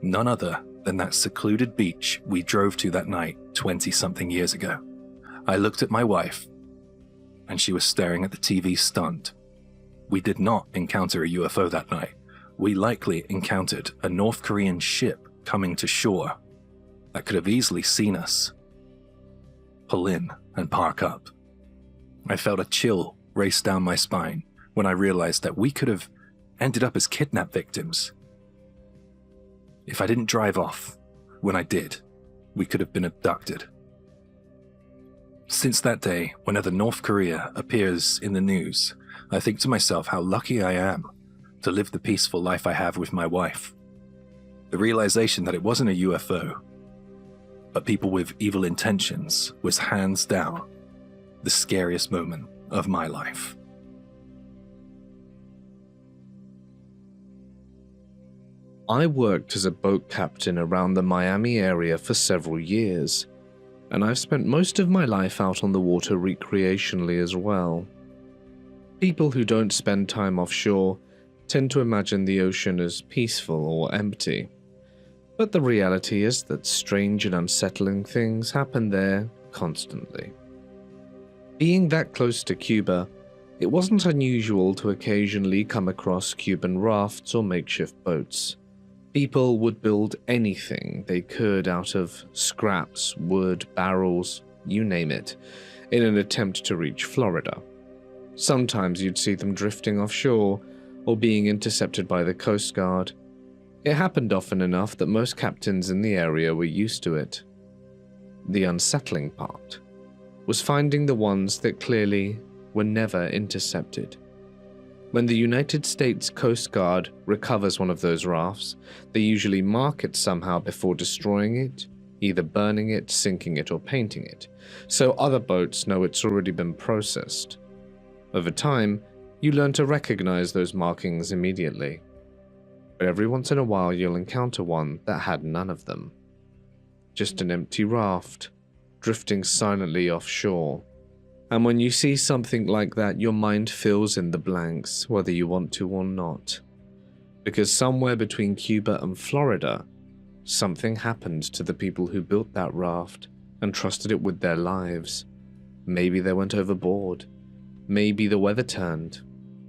none other than that secluded beach we drove to that night 20-something years ago. I looked at my wife, and she was staring at the TV stunned. We did not encounter a UFO that night. We likely encountered a North Korean ship coming to shore that could have easily seen us pull in and park up. I felt a chill race down my spine when I realized that we could have ended up as kidnap victims. If I didn't drive off when I did, we could have been abducted. Since that day, whenever North Korea appears in the news, I think to myself how lucky I am to live the peaceful life I have with my wife. The realization that it wasn't a UFO, but people with evil intentions was hands down the scariest moment of my life. I worked as a boat captain around the Miami area for several years, and I've spent most of my life out on the water recreationally as well. People who don't spend time offshore tend to imagine the ocean as peaceful or empty, but the reality is that strange and unsettling things happen there constantly. Being that close to Cuba, it wasn't unusual to occasionally come across Cuban rafts or makeshift boats. People would build anything they could out of scraps, wood, barrels, you name it, in an attempt to reach Florida. Sometimes you'd see them drifting offshore or being intercepted by the Coast Guard. It happened often enough that most captains in the area were used to it. The unsettling part was finding the ones that clearly were never intercepted. When the United States Coast Guard recovers one of those rafts, they usually mark it somehow before destroying it, either burning it, sinking it, or painting it, so other boats know it's already been processed. Over time, you learn to recognize those markings immediately. But every once in a while you'll encounter one that had none of them. Just an empty raft, drifting silently offshore. And when you see something like that, your mind fills in the blanks, whether you want to or not. Because somewhere between Cuba and Florida, something happened to the people who built that raft and trusted it with their lives. Maybe they went overboard. Maybe the weather turned.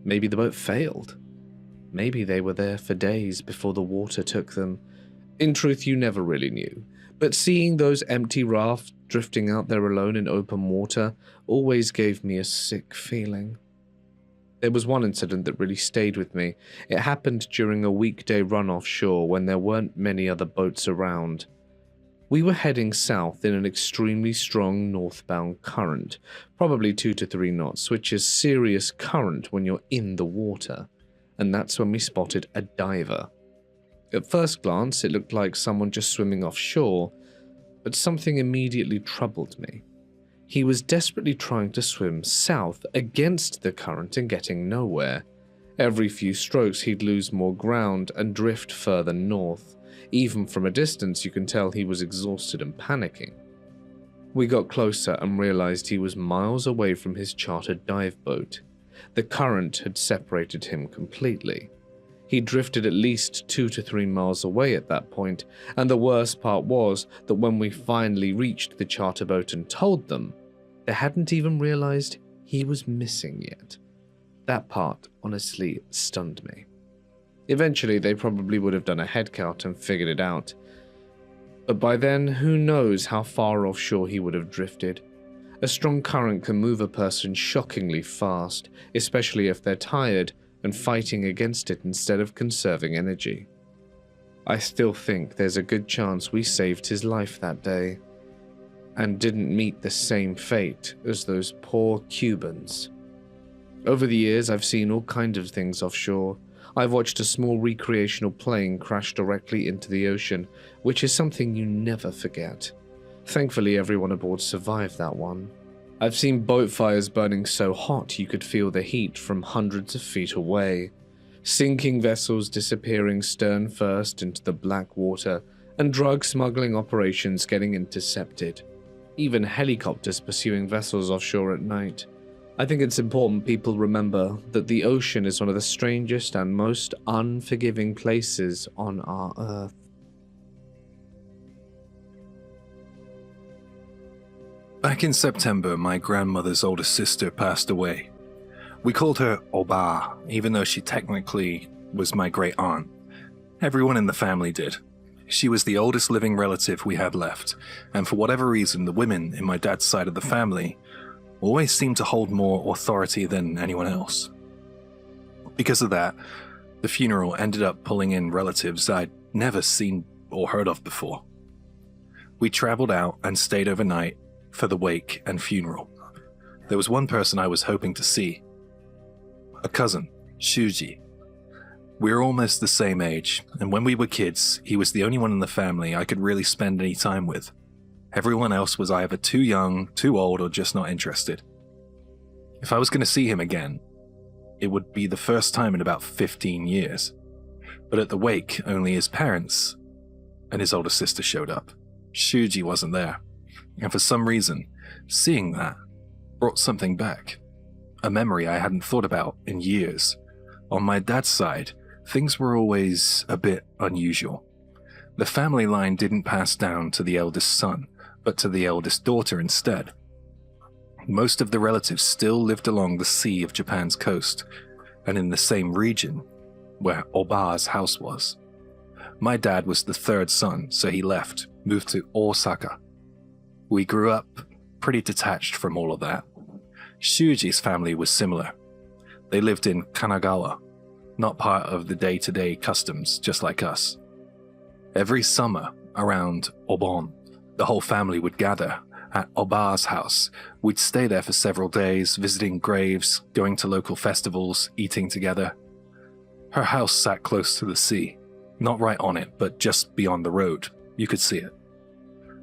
Maybe the boat failed. Maybe they were there for days before the water took them. In truth, you never really knew. But seeing those empty rafts drifting out there alone in open water always gave me a sick feeling. There was one incident that really stayed with me. It happened during a weekday run offshore when there weren't many other boats around. We were heading south in an extremely strong northbound current, probably 2 to 3 knots, which is serious current when you're in the water, and that's when we spotted a diver. At first glance, it looked like someone just swimming offshore, but something immediately troubled me. He was desperately trying to swim south against the current and getting nowhere. Every few strokes he'd lose more ground and drift further north. Even from a distance you can tell he was exhausted and panicking. We got closer and realized he was miles away from his chartered dive boat. The current had separated him completely. He drifted at least 2 to 3 miles away at that point, and the worst part was that when we finally reached the charter boat and told them, they hadn't even realized he was missing yet. That part honestly stunned me. Eventually, they probably would have done a head count and figured it out. But by then, who knows how far offshore he would have drifted. A strong current can move a person shockingly fast, especially if they're tired and fighting against it instead of conserving energy. I still think there's a good chance we saved his life that day, and didn't meet the same fate as those poor Cubans. Over the years, I've seen all kinds of things offshore. I've watched a small recreational plane crash directly into the ocean, which is something you never forget. Thankfully, everyone aboard survived that one. I've seen boat fires burning so hot you could feel the heat from hundreds of feet away, sinking vessels disappearing stern first into the black water, and drug smuggling operations getting intercepted. Even helicopters pursuing vessels offshore at night. I think it's important people remember that the ocean is one of the strangest and most unforgiving places on our Earth. Back in September, my grandmother's oldest sister passed away. We called her Oba, even though she technically was my great aunt. Everyone in the family did. She was the oldest living relative we had left, and for whatever reason, the women in my dad's side of the family always seemed to hold more authority than anyone else. Because of that, the funeral ended up pulling in relatives I'd never seen or heard of before. We traveled out and stayed overnight for the wake and funeral. There was one person I was hoping to see. A cousin, Shuji. We're almost the same age, and when we were kids, he was the only one in the family I could really spend any time with. Everyone else was either too young, too old, or just not interested. If I was going to see him again, it would be the first time in about 15 years. But at the wake, only his parents and his older sister showed up. Shuji wasn't there. And for some reason, seeing that brought something back. A memory I hadn't thought about in years. On my dad's side, things were always a bit unusual. The family line didn't pass down to the eldest son, but to the eldest daughter instead. Most of the relatives still lived along the sea of Japan's coast, and in the same region where Oba's house was. My dad was the third son, so he left, moved to Osaka. We grew up pretty detached from all of that. Shuji's family was similar. They lived in Kanagawa, not part of the day-to-day customs, just like us. Every summer, around Obon, the whole family would gather at Oba's house. We'd stay there for several days, visiting graves, going to local festivals, eating together. Her house sat close to the sea. Not right on it, but just beyond the road. You could see it.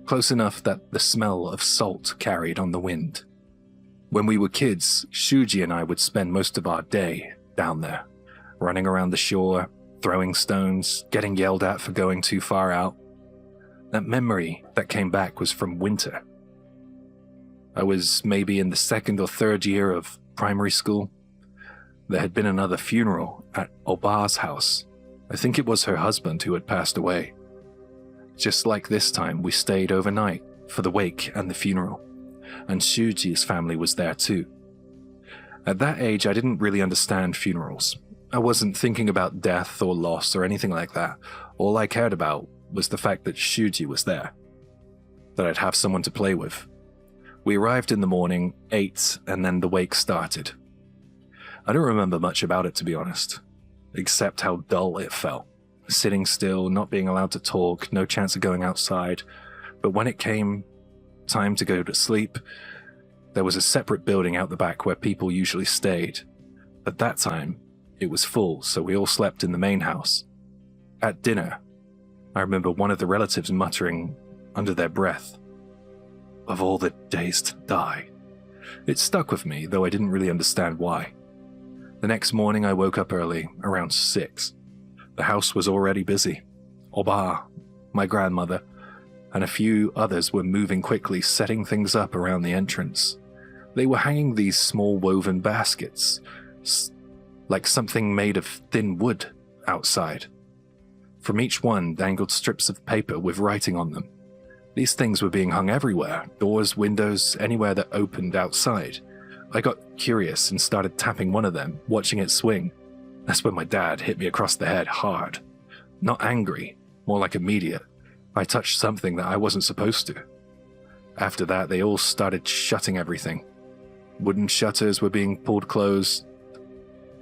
Close enough that the smell of salt carried on the wind. When we were kids, Shuji and I would spend most of our day down there, running around the shore, throwing stones, getting yelled at for going too far out. That memory that came back was from winter. I was maybe in the second or third year of primary school. There had been another funeral at Oba's house. I think it was her husband who had passed away. Just like this time, we stayed overnight for the wake and the funeral, and Shuji's family was there too. At that age, I didn't really understand funerals. I wasn't thinking about death or loss or anything like that. All I cared about was the fact that Shuji was there, that I'd have someone to play with. We arrived in the morning, ate, and then the wake started. I don't remember much about it, to be honest, except how dull it felt. Sitting still, not being allowed to talk, no chance of going outside. But when it came time to go to sleep, there was a separate building out the back where people usually stayed. At that time, it was full, so we all slept in the main house. At dinner, I remember one of the relatives muttering under their breath, "Of all the days to die." It stuck with me, though I didn't really understand why. The next morning I woke up early, around 6. The house was already busy. Oba, my grandmother, and a few others were moving quickly, setting things up around the entrance. They were hanging these small woven baskets, like something made of thin wood, outside. From each one dangled strips of paper with writing on them. These things were being hung everywhere, doors, windows, anywhere that opened outside. I got curious and started tapping one of them, watching it swing. That's when my dad hit me across the head hard. Not angry, more like immediate. I touched something that I wasn't supposed to. After that, they all started shutting everything. Wooden shutters were being pulled closed.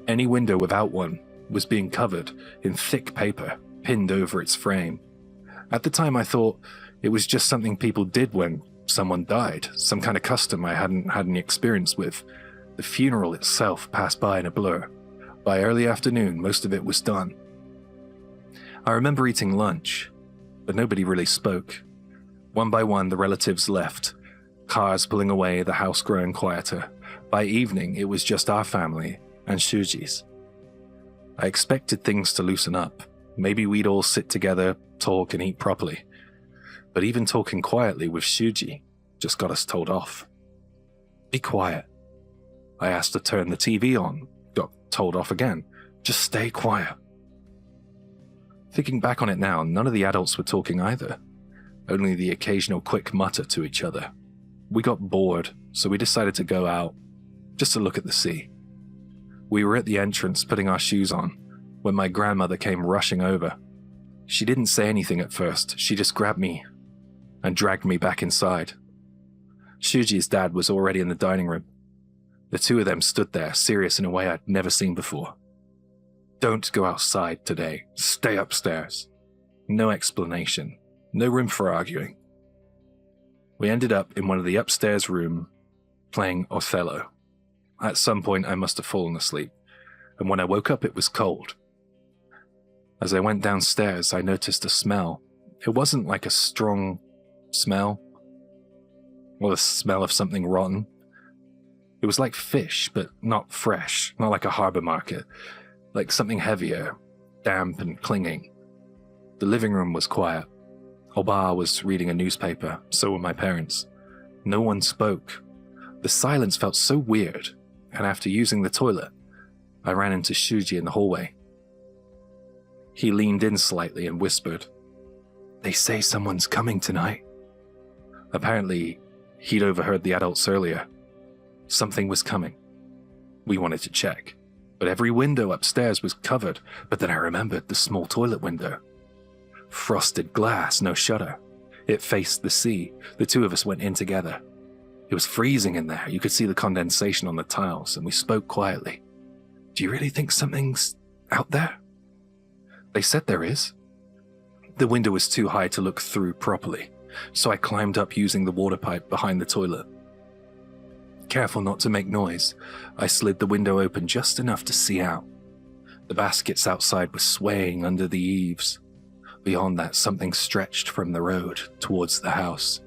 Any window without one was being covered in thick paper, pinned over its frame. At the time, I thought it was just something people did when someone died, some kind of custom I hadn't had any experience with. The funeral itself passed by in a blur. By early afternoon, most of it was done. I remember eating lunch, but nobody really spoke. One by one, the relatives left, cars pulling away, the house growing quieter. By evening, it was just our family and Shuji's. I expected things to loosen up. Maybe we'd all sit together, talk, and eat properly. But even talking quietly with Shuji just got us told off. Be quiet. I asked to turn the TV on, got told off again. Just stay quiet. Thinking back on it now, none of the adults were talking either. Only the occasional quick mutter to each other. We got bored, so we decided to go out, just to look at the sea. We were at the entrance putting our shoes on, when my grandmother came rushing over. She didn't say anything at first, she just grabbed me and dragged me back inside. Shuji's dad was already in the dining room. The two of them stood there, serious in a way I'd never seen before. Don't go outside today, stay upstairs. No explanation, no room for arguing. We ended up in one of the upstairs rooms playing Othello. At some point I must have fallen asleep, and when I woke up it was cold. As I went downstairs I noticed a smell. It wasn't like a strong smell, or the smell of something rotten. It was like fish, but not fresh, not like a harbor market, like something heavier, damp and clinging. The living room was quiet. Oba was reading a newspaper, so were my parents. No one spoke. The silence felt so weird, and after using the toilet, I ran into Shuji in the hallway. He leaned in slightly and whispered, "They say someone's coming tonight." Apparently, he'd overheard the adults earlier. Something was coming. We wanted to check, but every window upstairs was covered. But then I remembered the small toilet window. Frosted glass, no shutter. It faced the sea. The two of us went in together. It was freezing in there. You could see the condensation on the tiles, and we spoke quietly. Do you really think something's out there? They said there is. The window was too high to look through properly, so I climbed up using the water pipe behind the toilet. Careful not to make noise, I slid the window open just enough to see out. The baskets outside were swaying under the eaves. Beyond that, something stretched from the road towards the house.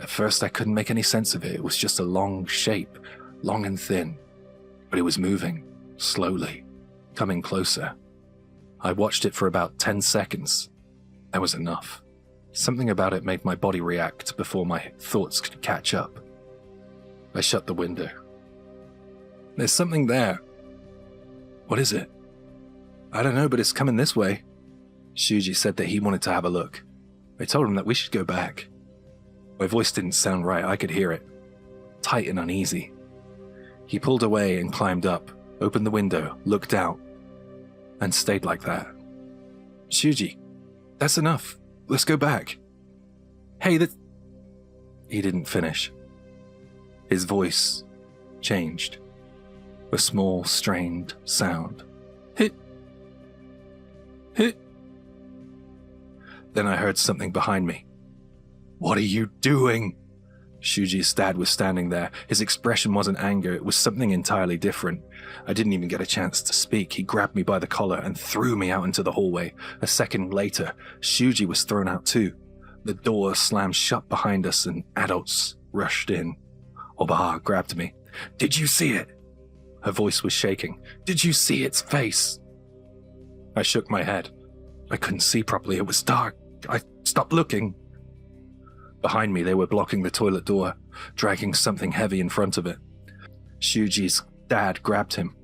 At first, I couldn't make any sense of it. It was just a long shape, long and thin, but it was moving, slowly, coming closer. I watched it for about 10 seconds. That was enough. Something about it made my body react before my thoughts could catch up. I shut the window. There's something there. What is it? I don't know, but it's coming this way. Shuji said that he wanted to have a look. I told him that we should go back. My voice didn't sound right, I could hear it. Tight and uneasy. He pulled away and climbed up, opened the window, looked out, and stayed like that. Shuji, that's enough. Let's go back. Hey, that... He didn't finish. His voice changed. A small, strained sound. Hit. Hit. Then I heard something behind me. What are you doing? Shuji's dad was standing there. His expression wasn't anger, it was something entirely different. I didn't even get a chance to speak. He grabbed me by the collar and threw me out into the hallway. A second later, Shuji was thrown out too. The door slammed shut behind us and adults rushed in. Obaha grabbed me. Did you see it? Her voice was shaking. Did you see its face? I shook my head. I couldn't see properly. It was dark. I stopped looking. Behind me, they were blocking the toilet door, dragging something heavy in front of it. Shuji's dad grabbed him.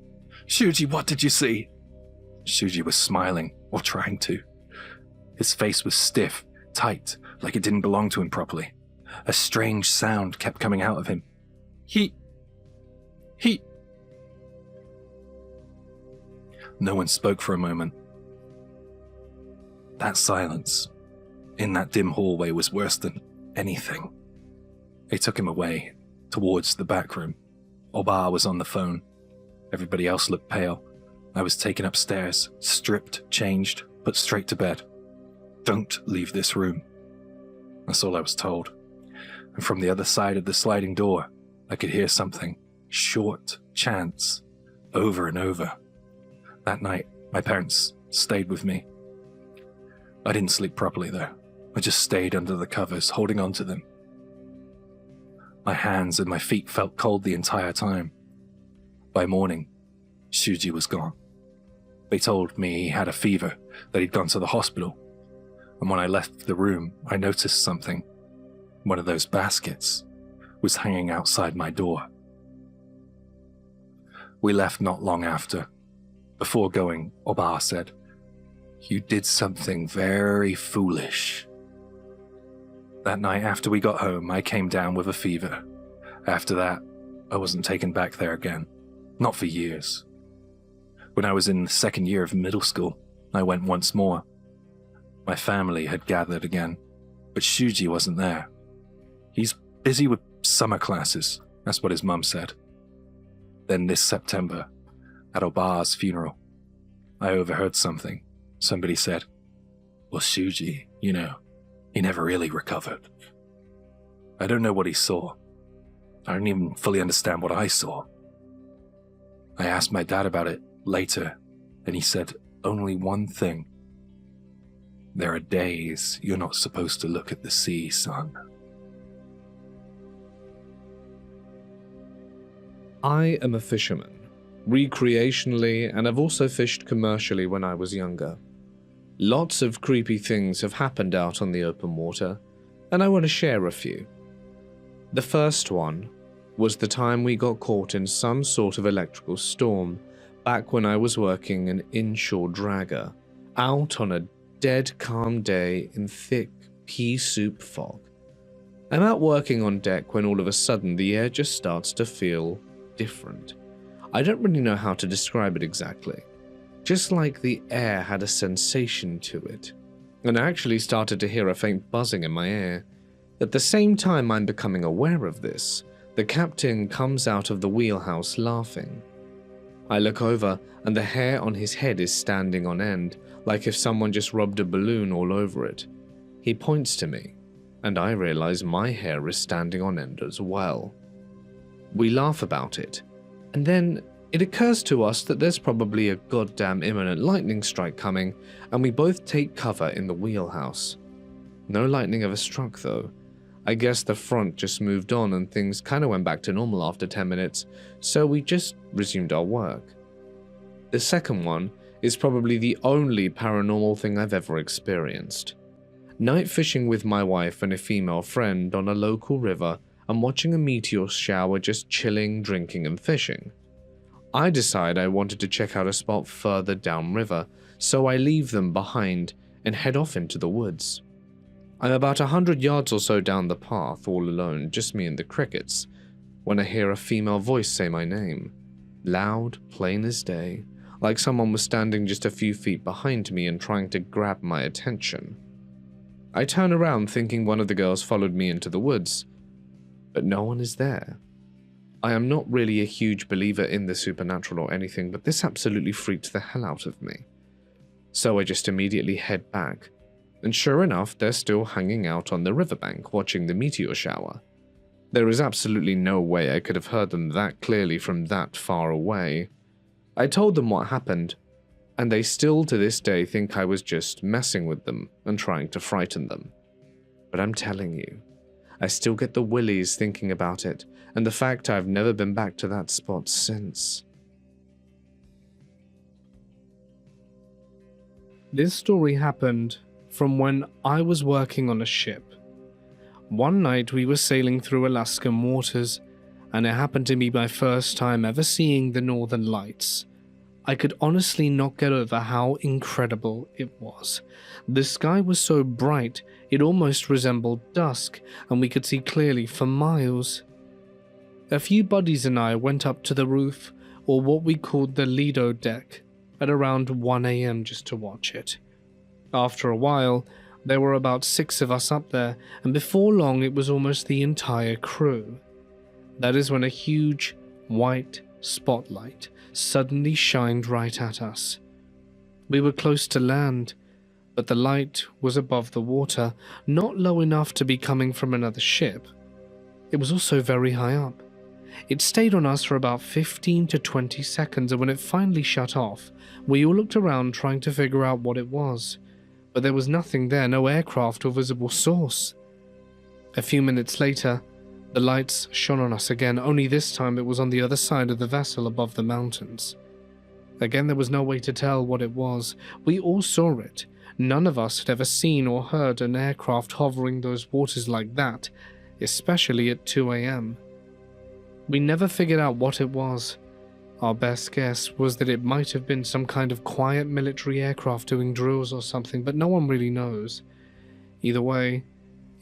Shuji, what did you see? Shuji was smiling, or trying to. His face was stiff, tight, like it didn't belong to him properly. A strange sound kept coming out of him. He. No one spoke for a moment. That silence, in that dim hallway, was worse than anything. They took him away, towards the back room. Oba was on the phone. Everybody else looked pale. I was taken upstairs, stripped, changed, put straight to bed. Don't leave this room. That's all I was told. And from the other side of the sliding door, I could hear something. Short chants, over and over. That night, my parents stayed with me. I didn't sleep properly though. I just stayed under the covers, holding on to them. My hands and my feet felt cold the entire time. By morning, Shuji was gone. They told me he had a fever, that he'd gone to the hospital. And when I left the room, I noticed something. One of those baskets was hanging outside my door. We left not long after. Before going, Oba said, "You did something very foolish." That night after we got home, I came down with a fever. After that, I wasn't taken back there again. Not for years. When I was in the second year of middle school, I went once more. My family had gathered again, but Shuji wasn't there. He's busy with summer classes, that's what his mum said. Then this September, at Oba's funeral, I overheard something. Somebody said, "Well, Shuji, he never really recovered." I don't know what he saw. I don't even fully understand what I saw. I asked my dad about it later, and he said only one thing. "There are days you're not supposed to look at the sea, son." I am a fisherman, recreationally, and I've also fished commercially when I was younger. Lots of creepy things have happened out on the open water, and I want to share a few. The first one was the time we got caught in some sort of electrical storm back when I was working an inshore dragger, out on a dead calm day in thick pea soup fog. I'm out working on deck when all of a sudden the air just starts to feel different. I don't really know how to describe it exactly. Just like the air had a sensation to it. And I actually started to hear a faint buzzing in my ear. At the same time I'm becoming aware of this, The captain comes out of the wheelhouse laughing. I look over and the hair on his head is standing on end, like if someone just rubbed a balloon all over it. He points to me, and I realize my hair is standing on end as well. We laugh about it, and then it occurs to us that there's probably a goddamn imminent lightning strike coming, and we both take cover in the wheelhouse. No lightning ever struck though. I guess the front just moved on and things kinda went back to normal after 10 minutes, so we just resumed our work. The second one is probably the only paranormal thing I've ever experienced. Night fishing with my wife and a female friend on a local river and watching a meteor shower, just chilling, drinking and fishing. I decide I wanted to check out a spot further downriver, so I leave them behind and head off into the woods. I'm about 100 yards or so down the path, all alone, just me and the crickets, when I hear a female voice say my name. Loud, plain as day, like someone was standing just a few feet behind me and trying to grab my attention. I turn around thinking one of the girls followed me into the woods, but no one is there. I am not really a huge believer in the supernatural or anything, but this absolutely freaked the hell out of me. So I just immediately head back, and sure enough, they're still hanging out on the riverbank watching the meteor shower. There is absolutely no way I could have heard them that clearly from that far away. I told them what happened, and they still to this day think I was just messing with them and trying to frighten them. But I'm telling you, I still get the willies thinking about it, and the fact I've never been back to that spot since. This story happened from when I was working on a ship. One night we were sailing through Alaskan waters, and it happened to be my first time ever seeing the Northern Lights. I could honestly not get over how incredible it was. The sky was so bright, it almost resembled dusk, and we could see clearly for miles. A few buddies and I went up to the roof, or what we called the Lido deck, at around 1 AM just to watch it. After a while, there were about 6 of us up there, and before long it was almost the entire crew. That is when a huge, white spotlight suddenly shined right at us. We were close to land, but the light was above the water, not low enough to be coming from another ship. It was also very high up. It stayed on us for about 15 to 20 seconds, and when it finally shut off, we all looked around trying to figure out what it was. But there was nothing there, no aircraft or visible source. A few minutes later, the lights shone on us again, only this time it was on the other side of the vessel above the mountains. Again, there was no way to tell what it was. We all saw it. None of us had ever seen or heard an aircraft hovering those waters like that, especially at 2 AM. We never figured out what it was. Our best guess was that it might have been some kind of quiet military aircraft doing drills or something, but no one really knows. Either way,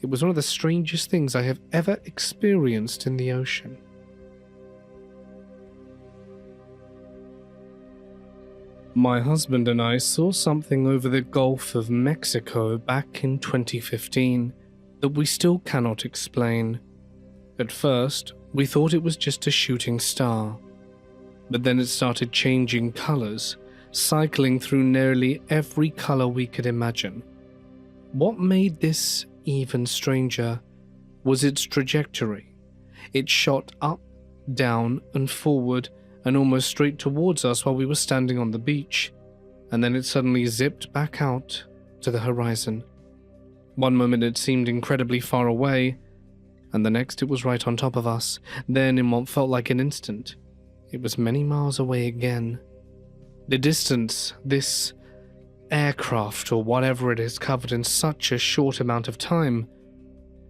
it was one of the strangest things I have ever experienced in the ocean. My husband and I saw something over the Gulf of Mexico back in 2015 that we still cannot explain. At first, we thought it was just a shooting star. But then it started changing colors, cycling through nearly every color we could imagine. What made this even stranger was its trajectory. It shot up, down, and forward, and almost straight towards us while we were standing on the beach, and then it suddenly zipped back out to the horizon. One moment it seemed incredibly far away, and the next it was right on top of us. Then, in what felt like an instant, it was many miles away again. The distance this aircraft or whatever it is covered in such a short amount of time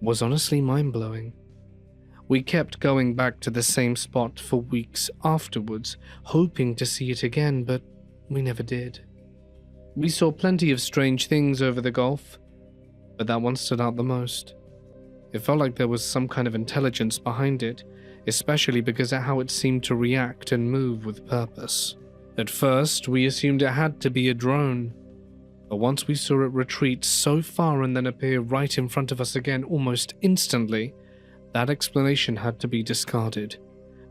was honestly mind-blowing. We kept going back to the same spot for weeks afterwards, hoping to see it again, but we never did. We saw plenty of strange things over the Gulf, but that one stood out the most. It felt like there was some kind of intelligence behind it, especially because of how it seemed to react and move with purpose. At first, we assumed it had to be a drone, but once we saw it retreat so far and then appear right in front of us again almost instantly, That explanation had to be discarded,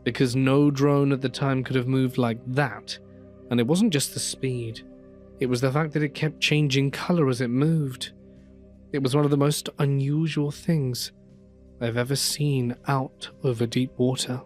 because no drone at the time could have moved like that, and it wasn't just the speed. It was the fact that it kept changing color as it moved. It was one of the most unusual things I've ever seen out over deep water.